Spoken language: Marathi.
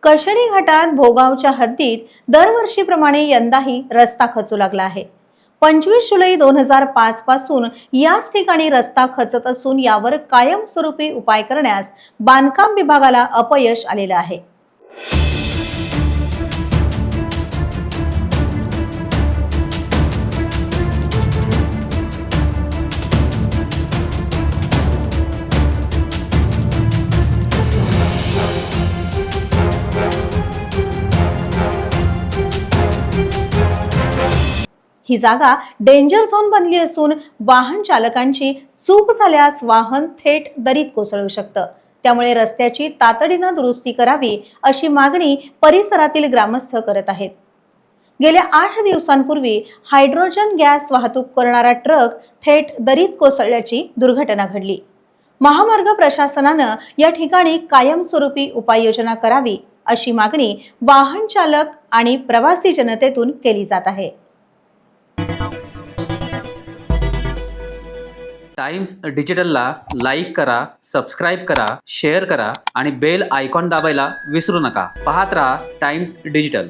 कशेडी घाटात भोगावच्या हद्दीत दरवर्षीप्रमाणे यंदाही रस्ता खचू लागला आहे। 25 जुलै 2005 पासून याच ठिकाणी रस्ता खचत असून यावर कायमस्वरूपी उपाय करण्यास बांधकाम विभागाला अपयश आलेलं आहे। ही जागा डेंजर झोन बनली असून वाहन चालकांची चूक झाल्यास वाहन थेट दरीत कोसळू शकतं। त्यामुळे रस्त्याची तातडीने दुरुस्ती करावी अशी मागणी परिसरातील ग्रामस्थ करत आहेत। गेल्या 8 दिवसांपूर्वी हायड्रोजन गॅस वाहतूक करणारा ट्रक थेट दरीत कोसळल्याची दुर्घटना घडली। महामार्ग प्रशासनानं या ठिकाणी कायमस्वरूपी उपाययोजना करावी अशी मागणी वाहन चालक आणि प्रवासी जनतेतून केली जात आहे। टाइम्स डिजिटलला लाईक करा, सबस्क्राइब करा, शेअर करा आणि बेल आयकॉन दाबायला विसरू नका। पाहत रहा टाइम्स डिजिटल।